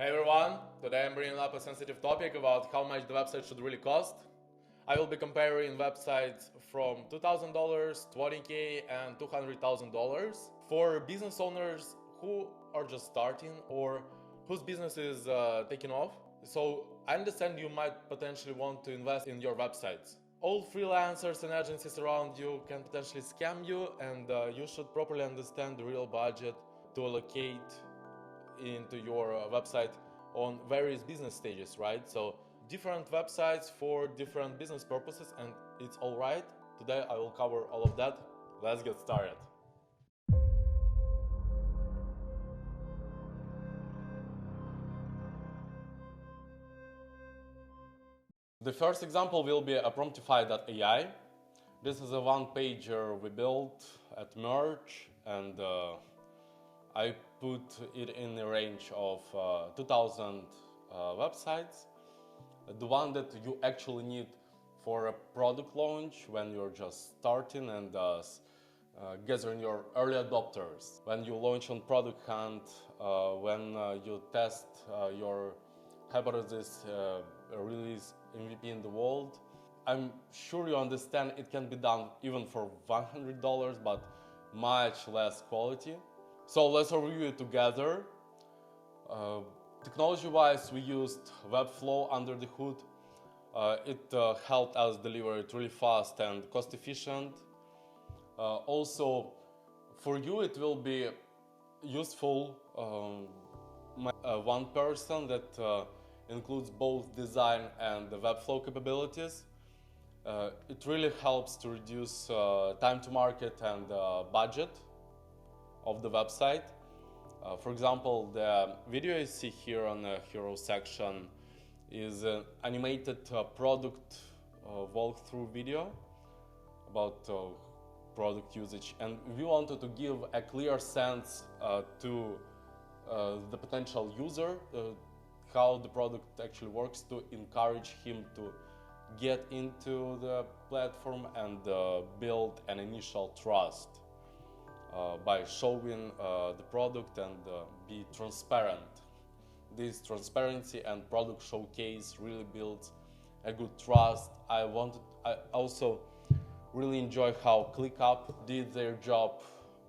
Hey everyone, today I'm bringing up a sensitive topic about how much the website should really cost. I will be comparing websites from $2,000, $20K and $200,000 for business owners who are just starting or whose business is taking off. So I understand you might potentially want to invest in your websites. All freelancers and agencies around you can potentially scam you, and you should properly understand the real budget to allocate into your website on various business stages, right? So different websites for different business purposes, and it's all right. Today I will cover all of that. Let's get started. The first example will be a Promptify.ai. This is a one-pager we built at Merge, and I put it in the range of 2,000 websites. The one that you actually need for a product launch when you're just starting and gathering your early adopters. When you launch on Product Hunt, when you test your hypothesis release MVP in the world. I'm sure you understand it can be done even for $100, but much less quality. So let's review it together. Technology-wise, we used Webflow under the hood. It helped us deliver it really fast and cost-efficient. Also, for you, it will be useful one person that includes both design and the Webflow capabilities. It really helps to reduce time to market and budget of the website. For example, the video you see here on the hero section is an animated product walkthrough video about product usage, and we wanted to give a clear sense to the potential user how the product actually works, to encourage him to get into the platform and build an initial trust by showing the product and be transparent. This transparency and product showcase really builds a good trust. I also really enjoy how ClickUp did their job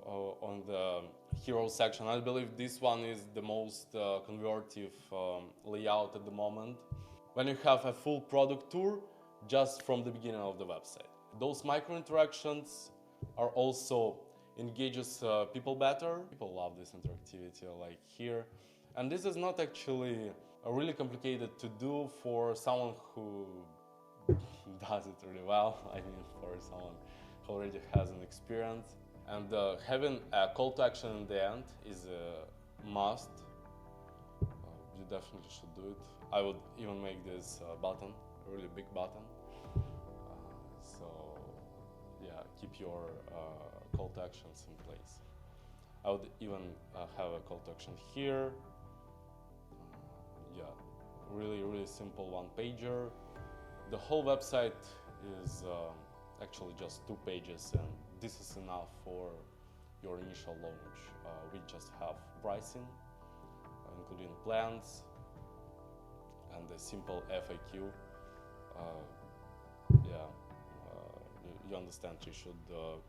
on the hero section. I believe this one is the most convertive layout at the moment. When you have a full product tour just from the beginning of the website. Those micro interactions are also engages people better. People love this interactivity like here. And this is not actually really complicated to do for someone who does it really well. I mean, for someone who already has an experience. And having a call to action in the end is a must. You definitely should do it. I would even make this button a really big button. So yeah, keep your call to actions in place. I would even have a call to action here. Yeah, really simple one pager. The whole website is actually just 2 pages, and this is enough for your initial launch. We just have pricing, including plans, and a simple FAQ. You understand you should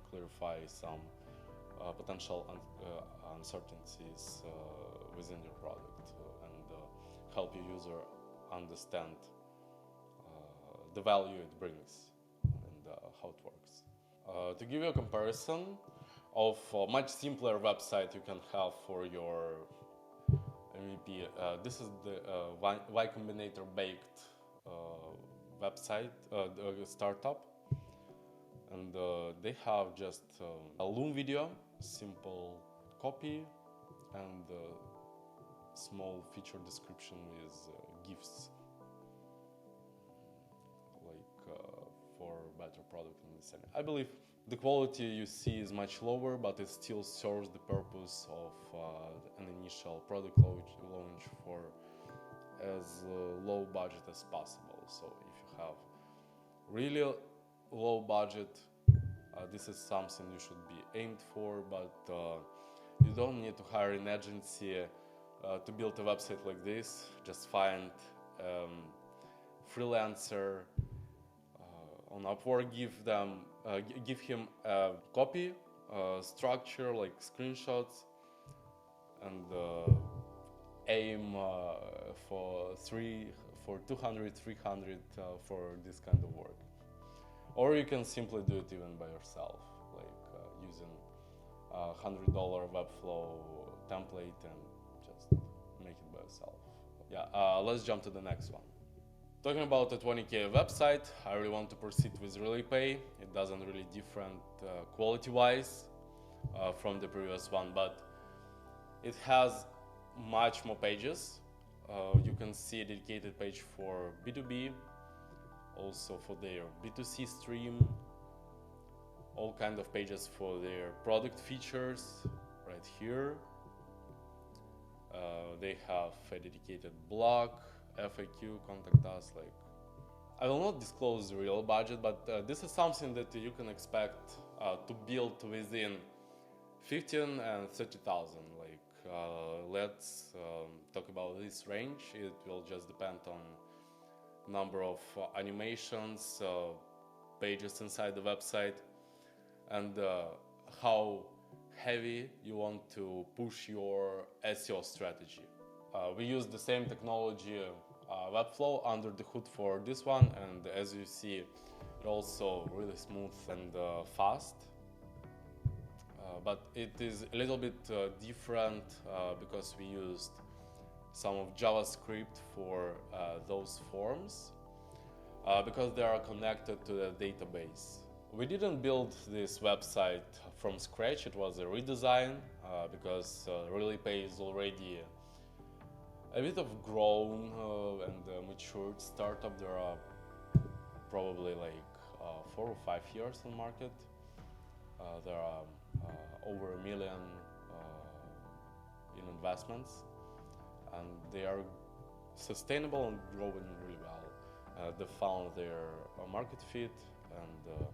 clarify some potential uncertainties within your product and help your user understand the value it brings and how it works. To give you a comparison of a much simpler website you can have for your MVP, this is the Y Combinator baked website startup, and they have just a Loom video, simple copy, and small feature description with GIFs, like for better product understanding. I believe the quality you see is much lower, but it still serves the purpose of an initial product launch for as low budget as possible. So if you have really low budget, this is something you should be aimed for, but you don't need to hire an agency to build a website like this, just find freelancer on Upwork, give him a copy, structure like screenshots, and aim for 200, 300 for this kind of work. Or you can simply do it even by yourself, like using $100 Webflow template and just make it by yourself. Yeah, let's jump to the next one. Talking about a 20K website, I really want to proceed with ReallyPay. It doesn't really different quality-wise from the previous one, but it has much more pages. You can see a dedicated page for B2B, also for their B2C stream, all kind of pages for their product features right here. They have a dedicated blog, FAQ, contact us. Like, I will not disclose the real budget, but this is something that you can expect to build within 15 and 30,000. Like, let's talk about this range. It will just depend on number of animations, pages inside the website, and how heavy you want to push your SEO strategy. We use the same technology, Webflow, under the hood for this one, and as you see, it's also really smooth and fast. But it is a little bit different because we used some of JavaScript for those forms because they are connected to the database. We didn't build this website from scratch, it was a redesign because ReallyPay is already a bit of grown and matured startup. There are probably like 4 or 5 years on the market. There are over $1 million in investments, and they are sustainable and growing really well. They found their market fit, and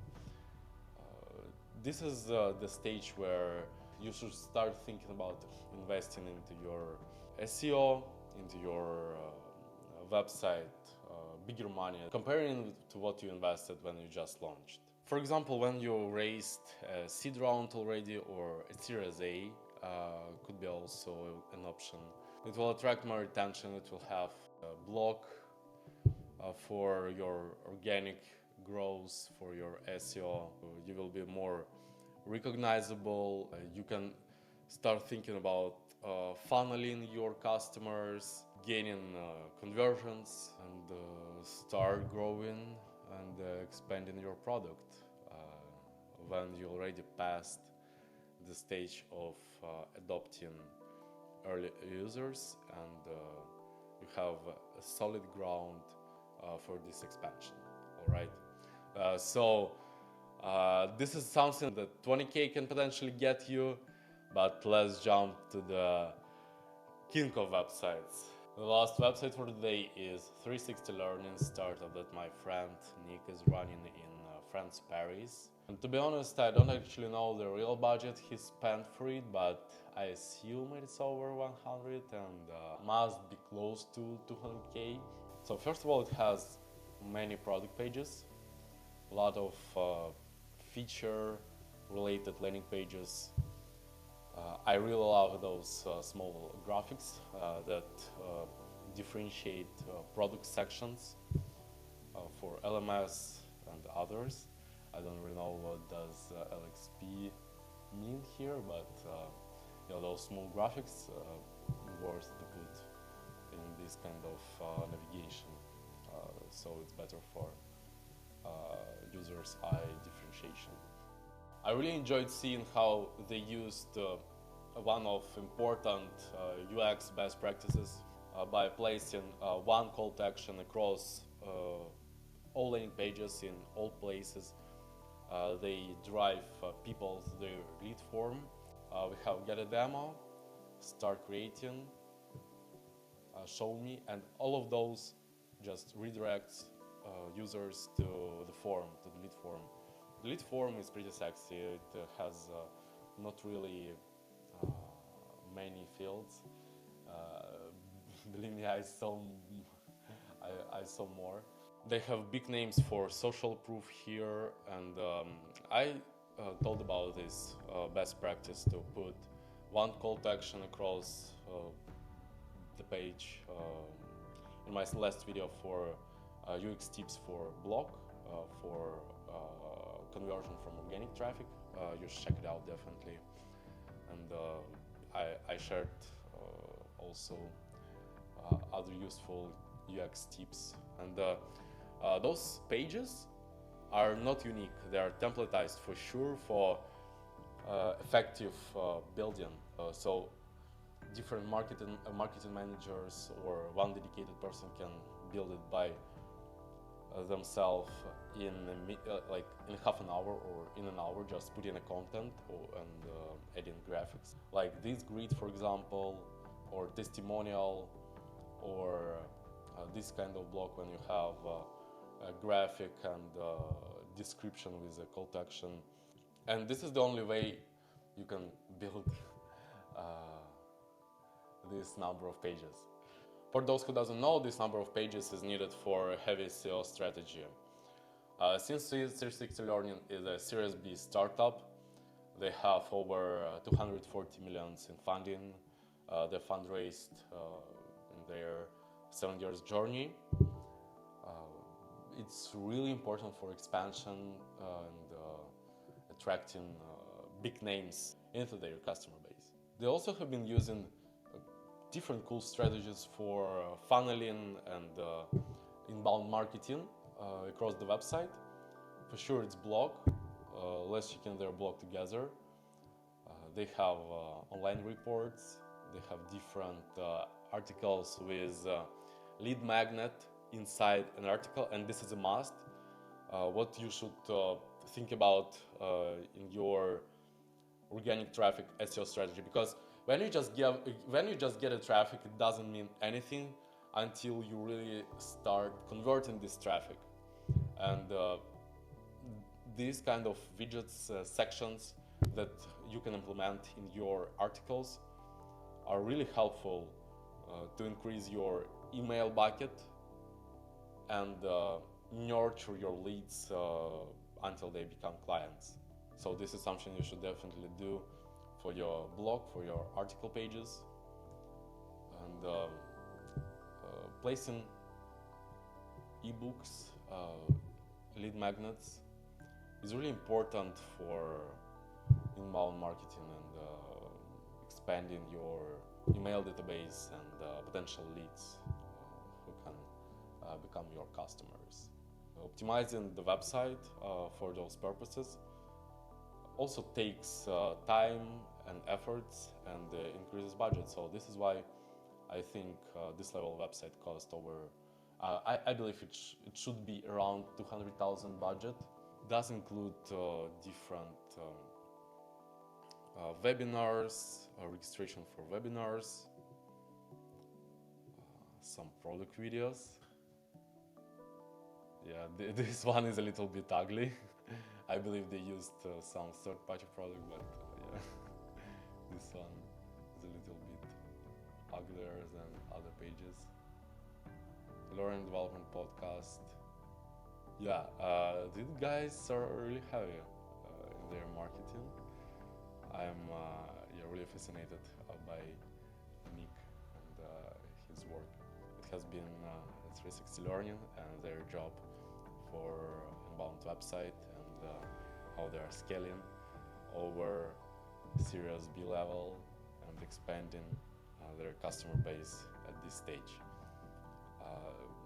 this is the stage where you should start thinking about investing into your SEO, into your website, bigger money, comparing to what you invested when you just launched. For example, when you raised a seed round already or a Series A, could be also an option. It will attract more attention, it will have a blog for your organic growth, for your SEO. You will be more recognizable. You can start thinking about funneling your customers, gaining conversions, and start growing and expanding your product when you already passed the stage of adopting early users and you have a solid ground for this expansion. All right. So this is something that 20K can potentially get you, but let's jump to the king of websites. The last website for today is 360 Learning startup that my friend Nick is running in France, Paris. And to be honest, I don't actually know the real budget he spent for it, but I assume it's over 100 and must be close to 200K. So first of all, it has many product pages, a lot of feature-related landing pages. I really love those small graphics that differentiate product sections for LMS and others. I don't really know what does LXP mean here, but those small graphics worth to put in this kind of navigation, so it's better for users' eye differentiation. I really enjoyed seeing how they used one of important UX best practices by placing one call to action across all landing pages in all places. They drive people to their lead form. We have get a demo, start creating, show me, and all of those just redirects users to the form, to the lead form. The lead form is pretty sexy. It has not really many fields. Believe me, I saw more. They have big names for social proof here, and I told about this best practice to put one call to action across the page in my last video for UX tips for blog, for conversion from organic traffic. You should check it out definitely. And I shared also other useful UX tips. And those pages are not unique. They are templatized for sure for effective building. So different marketing managers or one dedicated person can build it by themselves in like in half an hour or in an hour, just putting a content and adding graphics like this grid, for example, or testimonial, or this kind of block when you have a graphic and description with a call to action. And this is the only way you can build this number of pages. For those who doesn't know, this number of pages is needed for a heavy SEO strategy. Since Tseluyko Learning is a Series B startup, they have over 240 millions in funding. They fundraised in their 7 years journey. It's really important for expansion and attracting big names into their customer base. They also have been using different cool strategies for funneling and inbound marketing across the website. For sure, it's blog. Let's check in their blog together. They have online reports. They have different articles with lead magnet inside an article, and this is a must. What you should think about in your organic traffic SEO strategy, because when you just get a traffic, it doesn't mean anything until you really start converting this traffic. And these kind of widgets, sections that you can implement in your articles are really helpful to increase your email bucket and nurture your leads until they become clients. So this is something you should definitely do for your blog, for your article pages. And placing ebooks, lead magnets is really important for inbound marketing and expanding your email database and potential leads who can become your customers. Optimizing the website for those purposes also takes time and efforts and increases budget. So this is why I think this level website cost over, I believe it should be around 200,000 budget. It does include different webinars, registration for webinars, some product videos. Yeah, this one is a little bit ugly. I believe they used some third-party product, but yeah, this one is a little bit uglier than other pages. Learning Development Podcast. Yeah, these guys are really heavy in their marketing. I'm really fascinated by Nick and his work. It has been 360 Learning and their job for inbound website and how they are scaling over Series B level and expanding their customer base at this stage.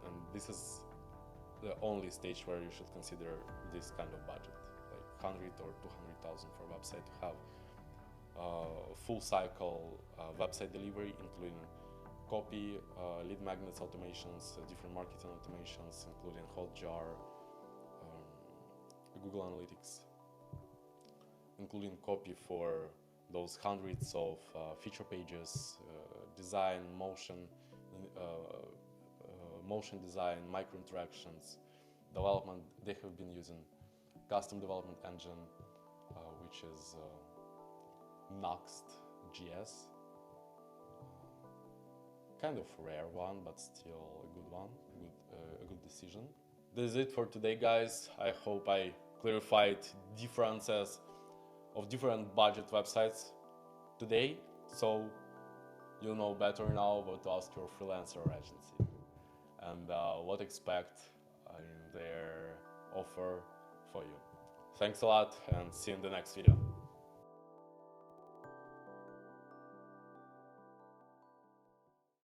And this is the only stage where you should consider this kind of budget, like 100 or 200,000 for a website to have full cycle website delivery, including copy, lead magnets automations, different marketing automations, including Hotjar, Google Analytics, including copy for those hundreds of feature pages, design, motion design, micro interactions, development. They have been using custom development engine, which is Next.js. kind of rare one, but still a good one, a good decision. This is it for today, guys. I hope I clarified differences of different budget websites today, so you know better now what to ask your freelancer agency and what expect in their offer for you. Thanks a lot and see you in the next video.